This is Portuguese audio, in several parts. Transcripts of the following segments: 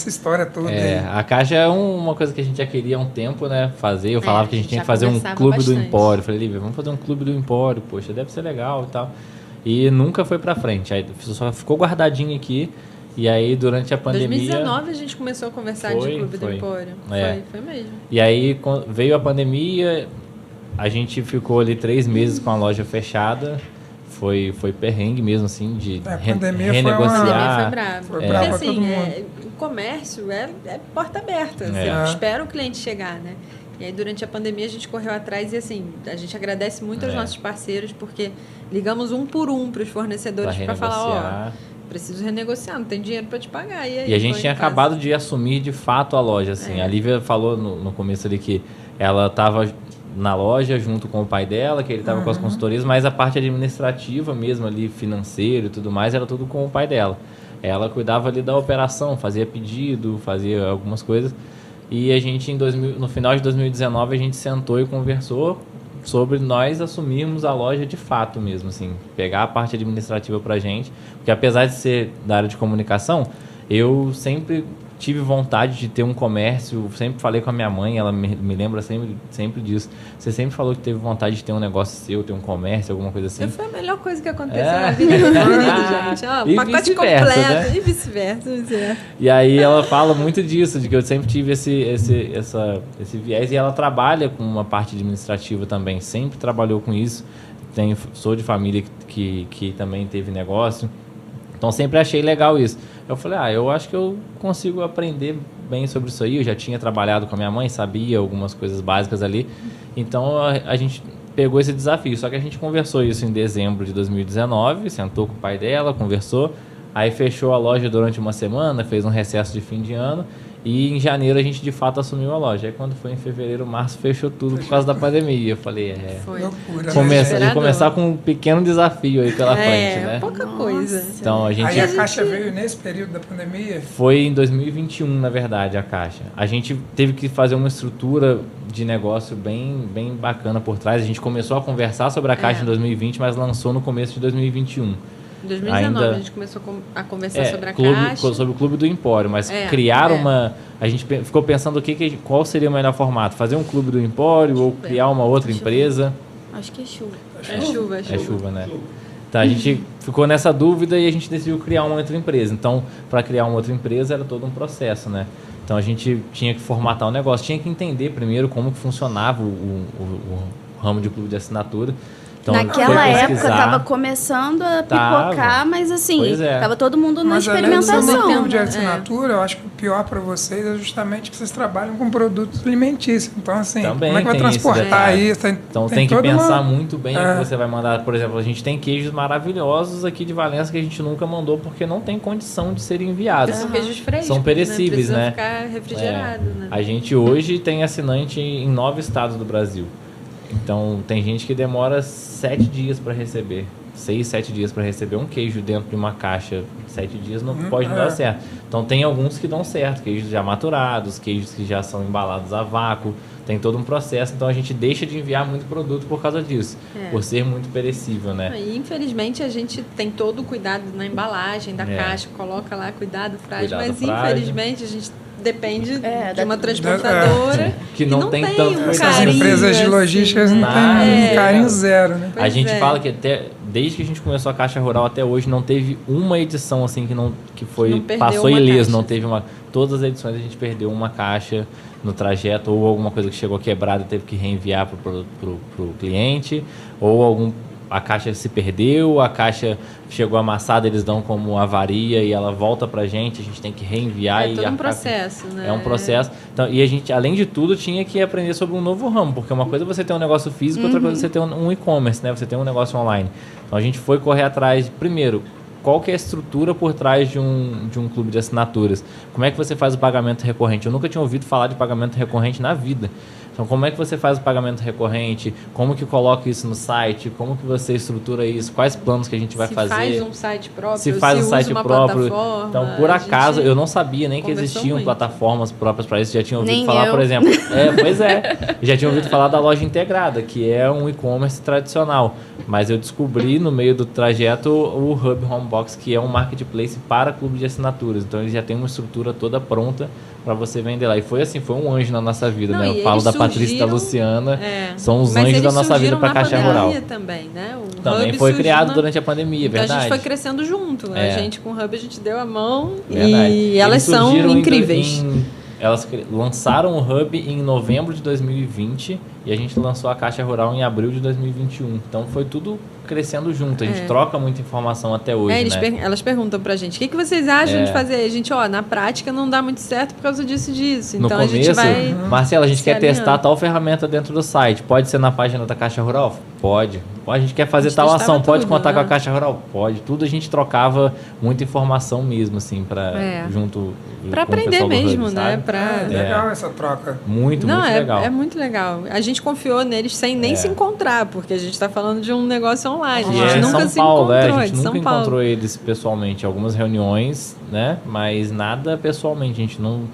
essa história toda aí. A caixa é uma coisa que a gente já queria há um tempo, né? Fazer. Eu falava que a gente tinha que fazer um clube do Empório. Eu falei, Lívia, vamos fazer um clube do Empório, poxa, deve ser legal e tal. E nunca foi pra frente. Aí só ficou guardadinho aqui. E aí, durante a pandemia... Em 2019 a gente começou a conversar de clube do Empório. Foi mesmo. E aí, veio a pandemia, a gente ficou ali 3 meses com a loja fechada. Foi perrengue mesmo, assim, de renegociar. Foi bravo. Porque, assim, o comércio é porta aberta. Você espera o cliente chegar, né? E aí, durante a pandemia, a gente correu atrás e, assim, a gente agradece muito aos nossos parceiros, porque ligamos um por um para os fornecedores para falar, preciso renegociar, não tem dinheiro para te pagar. E a gente tinha acabado de assumir, de fato, a loja, assim. A Lívia falou no começo ali que ela estava na loja junto com o pai dela, que ele estava com as consultorias, mas a parte administrativa mesmo ali, financeiro e tudo mais, era tudo com o pai dela. Ela cuidava ali da operação, fazia pedido, fazia algumas coisas. E a gente, no final de 2019, a gente sentou e conversou sobre nós assumirmos a loja de fato mesmo, assim, pegar a parte administrativa pra gente, porque apesar de ser da área de comunicação, eu sempre tive vontade de ter um comércio, sempre falei com a minha mãe, ela me lembra sempre disso. Você sempre falou que teve vontade de ter um negócio seu, ter um comércio, alguma coisa assim. Foi a melhor coisa que aconteceu na vida do menino, gente. Ó, um pacote completo, né? E vice-versa. E aí ela fala muito disso, de que eu sempre tive esse viés, e ela trabalha com uma parte administrativa também, sempre trabalhou com isso. Sou de família que também teve negócio. Então, sempre achei legal isso. Eu falei, eu acho que eu consigo aprender bem sobre isso aí. Eu já tinha trabalhado com a minha mãe, sabia algumas coisas básicas ali. Então, a gente pegou esse desafio. Só que a gente conversou isso em dezembro de 2019, sentou com o pai dela, conversou. Aí, fechou a loja durante uma semana, fez um recesso de fim de ano. E em janeiro a gente de fato assumiu a loja. Aí quando foi em fevereiro, março, fechou tudo por causa da pandemia. Eu falei, foi loucura. Começar com um pequeno desafio aí pela frente, né? Pouca coisa. Então, Aí a Caixa veio nesse período da pandemia? Foi em 2021, na verdade, a Caixa. A gente teve que fazer uma estrutura de negócio bem bacana por trás. A gente começou a conversar sobre a Caixa em 2020, mas lançou no começo de 2021. Em 2019 a gente começou a conversar sobre a Caixa. Sobre o Clube do Empório, mas criar uma... A gente ficou pensando qual seria o melhor formato. Fazer um Clube do Empório ou criar uma outra empresa. Acho que é chuva. É chuva, né? Então a gente ficou nessa dúvida e a gente decidiu criar uma outra empresa. Então, para criar uma outra empresa era todo um processo, né? Então a gente tinha que formatar o negócio, tinha que entender primeiro como que funcionava o ramo de clube de assinatura. Então, naquela época estava começando a pipocar, mas assim, estava todo mundo na experimentação. Mas além do clube de assinatura, eu acho que o pior para vocês é justamente que vocês trabalham com produtos alimentícios. Então, assim, também como é que vai transportar isso? Então tem que pensar muito bem o que você vai mandar. Por exemplo, a gente tem queijos maravilhosos aqui de Valença que a gente nunca mandou porque não tem condição de serem enviados. São queijos frescos, são perecíveis, né? Ficar refrigerado, né? A gente hoje tem assinante em 9 estados do Brasil. Então, tem gente que demora 7 dias para receber. 6, 7 dias para receber um queijo dentro de uma caixa. 7 dias não pode não dar certo. Então, tem alguns que dão certo. Queijos já maturados, queijos que já são embalados a vácuo. Tem todo um processo. Então, a gente deixa de enviar muito produto por causa disso. Por ser muito perecível, né? E, infelizmente, a gente tem todo o cuidado na embalagem da caixa. Coloca lá, cuidado frágil. Mas, infelizmente, a gente... depende de uma transportadora que não tem tanto carinho. Essas empresas de logísticas não têm carinho zero, né? A gente fala que desde que a gente começou a Caixa Rural até hoje não teve uma edição assim que passou ileso, não teve todas as edições a gente perdeu uma caixa no trajeto ou alguma coisa que chegou quebrada e teve que reenviar pro cliente ou a caixa se perdeu, a caixa chegou amassada, eles dão como avaria e ela volta pra gente, a gente tem que reenviar. É todo um processo, né? É um processo. Então, e a gente, além de tudo, tinha que aprender sobre um novo ramo, porque uma coisa é você ter um negócio físico, outra coisa é você ter um e-commerce, né? Você tem um negócio online. Então, a gente foi correr atrás, primeiro, qual que é a estrutura por trás de um clube de assinaturas? Como é que você faz o pagamento recorrente? Eu nunca tinha ouvido falar de pagamento recorrente na vida. Então, como é que você faz o pagamento recorrente? Como que coloca isso no site? Como que você estrutura isso? Quais planos que a gente vai fazer? Se faz um site próprio, se faz um site próprio. Então, por acaso, eu não sabia nem que existiam muito. Plataformas próprias para isso. Já tinha ouvido nem falar, eu. por exemplo. Pois é. Já tinha ouvido falar da loja integrada, que é um e-commerce tradicional. Mas eu descobri no meio do trajeto o Hub Home Box, que é um marketplace para clube de assinaturas. Então eles já têm uma estrutura toda pronta para você vender lá. E foi assim, foi um anjo na nossa vida, né? Eu falo da Patrícia e da Luciana, são os anjos da nossa vida para a Caixa Rural. Também, né? O também foi criado durante a pandemia, então verdade. A gente foi crescendo junto. A gente com o Hub, a gente deu a mão e elas são incríveis. Elas lançaram o Hub em novembro de 2020 e a gente lançou a Caixa Rural em abril de 2021. Então foi tudo crescendo junto. A gente troca muita informação até hoje, né? Elas perguntam pra gente, o que vocês acham de fazer? A gente, na prática não dá muito certo por causa disso. Então no começo, a gente vai... Marcela, a gente quer testar tal ferramenta dentro do site. Pode ser na página da Caixa Rural? Pode. A gente quer fazer tal ação. Pode contar com a Caixa Rural? Pode. Tudo a gente trocava muita informação mesmo, assim, junto pra aprender mesmo, Hub, né? Legal essa troca. Muito legal. É muito legal. A gente confiou neles sem nem se encontrar, porque a gente está falando de um negócio online. A gente nunca se encontrou. A gente nunca encontrou eles pessoalmente. Algumas reuniões, né? Mas nada pessoalmente. A gente não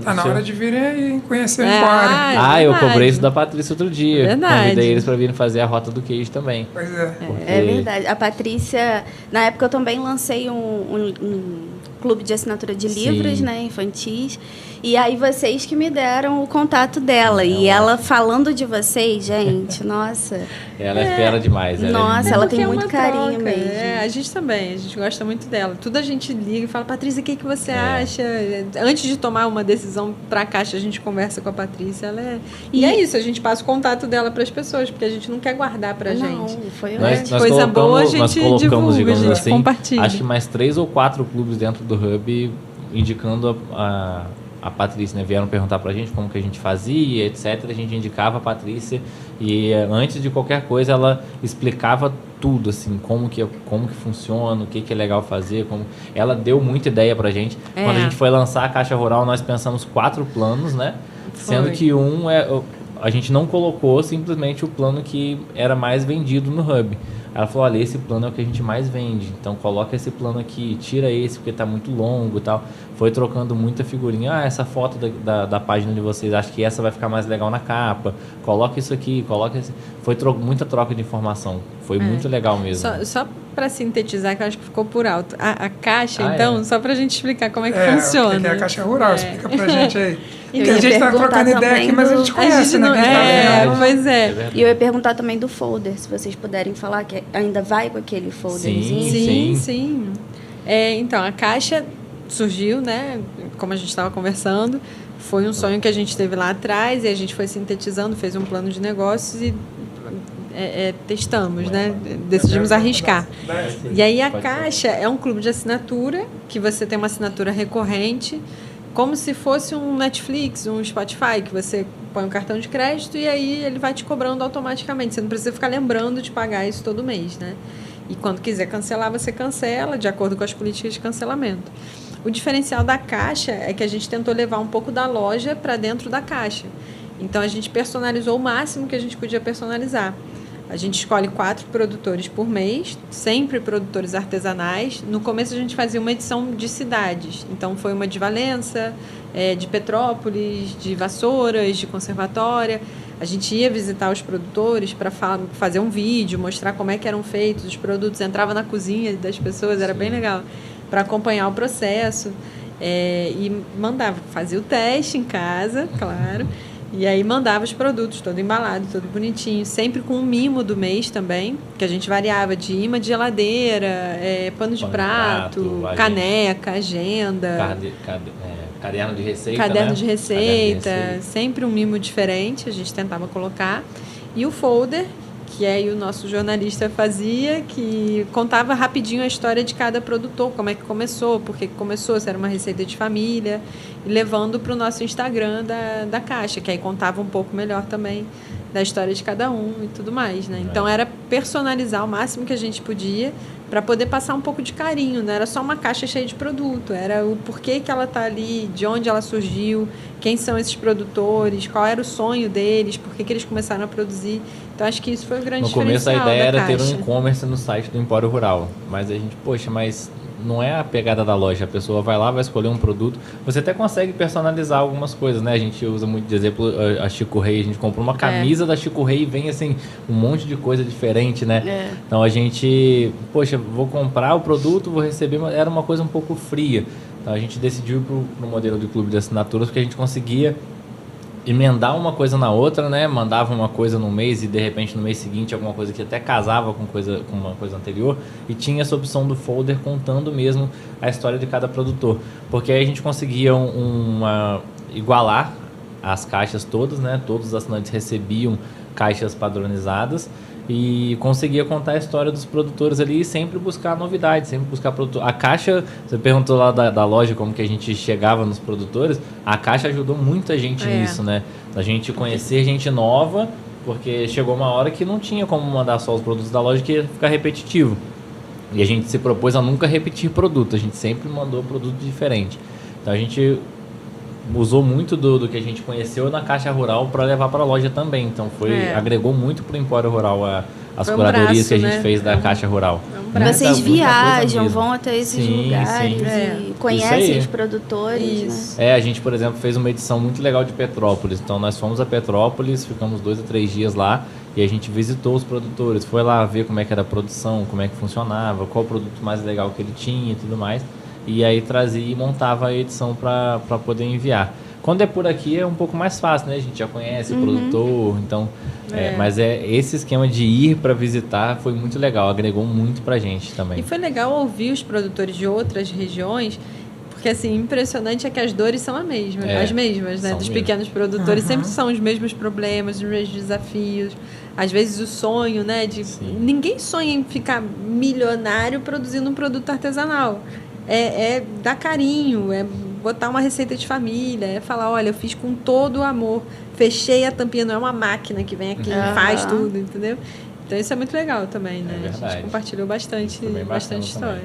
tá na hora de virem aí conhecer o Empório. Eu cobrei isso da Patrícia outro dia. Verdade. Convidei eles para virem fazer a Rota do Queijo também. Pois é. É verdade. A Patrícia, na época eu também lancei um clube de assinatura de livros, né, infantis. E aí vocês que me deram o contato dela. E ela falando de vocês, gente, nossa. Ela é fera demais. Nossa, ela tem muito carinho mesmo. A gente também, a gente gosta muito dela. Tudo a gente liga e fala, Patrícia, o que você acha? Antes de tomar uma decisão para a Caixa, a gente conversa com a Patrícia. E é isso, a gente passa o contato dela para as pessoas, porque a gente não quer guardar para a gente. Foi coisa boa, a gente divulga, a gente compartilha. Acho que mais 3 ou 4 clubes dentro do Hub indicando a Patrícia, né? Vieram perguntar pra gente como que a gente fazia, etc. A gente indicava a Patrícia e antes de qualquer coisa ela explicava tudo, assim, como que funciona, o que é legal fazer, ela deu muita ideia pra gente. Quando a gente foi lançar a Caixa Rural, nós pensamos 4 planos, né? Sendo que a gente não colocou simplesmente o plano que era mais vendido no Hub. Ela falou, olha, esse plano é o que a gente mais vende, então coloca esse plano aqui, tira esse porque tá muito longo e tal. Foi trocando muita figurinha. Essa foto da página de vocês, acho que essa vai ficar mais legal na capa. Coloca isso aqui, coloca esse... Foi muita troca de informação. Foi muito legal mesmo. Só para sintetizar, que eu acho que ficou por alto. A Caixa, então, só pra gente explicar como é que funciona. O que é a Caixa Rural? Explica pra gente aí. Porque a gente tá trocando ideia aqui, mas a gente conhece, né? Pois é. E eu ia perguntar também do folder, se vocês puderem falar, que ainda vai com aquele folderzinho. Sim. Então, a Caixa surgiu, né? Como a gente estava conversando, foi um sonho que a gente teve lá atrás e a gente foi sintetizando, fez um plano de negócios e testamos, né? Decidimos arriscar. E aí a Caixa é um clube de assinatura, que você tem uma assinatura recorrente, como se fosse um Netflix, um Spotify, que você põe um cartão de crédito e aí ele vai te cobrando automaticamente. Você não precisa ficar lembrando de pagar isso todo mês, né? E quando quiser cancelar, você cancela, de acordo com as políticas de cancelamento. O diferencial da Caixa é que a gente tentou levar um pouco da loja para dentro da Caixa. Então, a gente personalizou o máximo que a gente podia personalizar. A gente escolhe 4 produtores por mês, sempre produtores artesanais. No começo, a gente fazia uma edição de cidades. Então, foi uma de Valença, de Petrópolis, de Vassouras, de Conservatória. A gente ia visitar os produtores para fazer um vídeo, mostrar como é que eram feitos os produtos. Entrava na cozinha das pessoas, era bem legal, para acompanhar o processo. E mandava, fazia o teste em casa, claro. E aí mandava os produtos, todo embalado, todo bonitinho. Sempre com um mimo do mês também, que a gente variava de imã de geladeira, pano de prato, caneca, agenda. Caderno de receita, Caderno de receita, sempre um mimo diferente, a gente tentava colocar. E o folder, que aí o nosso jornalista fazia, que contava rapidinho a história de cada produtor, como é que começou, por que começou, se era uma receita de família, e levando para o nosso Instagram da Caixa, que aí contava um pouco melhor também da história de cada um e tudo mais, né? Então era personalizar o máximo que a gente podia para poder passar um pouco de carinho, não era só uma caixa cheia de produto, era o porquê que ela está ali, de onde ela surgiu, quem são esses produtores, qual era o sonho deles, por que eles começaram a produzir. Então acho que isso foi o grande diferencial da Caixa. No começo a ideia era ter um e-commerce no site do Empório Rural, mas a gente, mas não é a pegada da loja. A pessoa vai lá, vai escolher um produto. Você até consegue personalizar algumas coisas, né? A gente usa muito de exemplo a Chico Rei. A gente comprou uma camisa da Chico Rei e vem assim um monte de coisa diferente, né? Então a gente, poxa, vou comprar o produto, vou receber, mas era uma coisa um pouco fria. Então a gente decidiu ir pro modelo de clube de assinaturas porque a gente conseguia emendar uma coisa na outra, né? Mandava uma coisa no mês e de repente no mês seguinte alguma coisa que até casava com uma coisa anterior, e tinha essa opção do folder contando mesmo a história de cada produtor, porque aí a gente conseguia igualar as caixas todas, né? Todos os assinantes recebiam caixas padronizadas e conseguia contar a história dos produtores ali e sempre buscar novidades, sempre buscar produto. A caixa, você perguntou lá da loja como que a gente chegava nos produtores, a caixa ajudou muita gente nisso, né? A gente conhecer gente nova, porque chegou uma hora que não tinha como mandar só os produtos da loja, que ia ficar repetitivo. E a gente se propôs a nunca repetir produto, a gente sempre mandou produto diferente. Então a gente usou muito do que a gente conheceu na Caixa Rural para levar para a loja também. Então agregou muito para o Empório Rural as curadorias que a gente fez da Caixa Rural. Vocês viajam, vão até esses lugares e conhecem os produtores. Né? A gente, por exemplo, fez uma edição muito legal de Petrópolis. Então nós fomos a Petrópolis, ficamos 2 a 3 dias lá e a gente visitou os produtores. Foi lá ver como é que era a produção, como é que funcionava, qual o produto mais legal que ele tinha e tudo mais. E aí trazia e montava a edição para poder enviar. Quando é por aqui é um pouco mais fácil, né? A gente já conhece o produtor, então... mas esse esquema de ir para visitar foi muito legal, agregou muito pra gente também. E foi legal ouvir os produtores de outras regiões, porque assim, impressionante é que as dores são as mesmas, né? Dos pequenos produtores sempre são os mesmos problemas, os mesmos desafios. Às vezes o sonho, né? Ninguém sonha em ficar milionário produzindo um produto artesanal. É dar carinho, é botar uma receita de família, é falar, olha, eu fiz com todo o amor, fechei a tampinha, não é uma máquina que vem aqui e faz tudo, entendeu? Então isso é muito legal também, né? A gente compartilhou bastante história.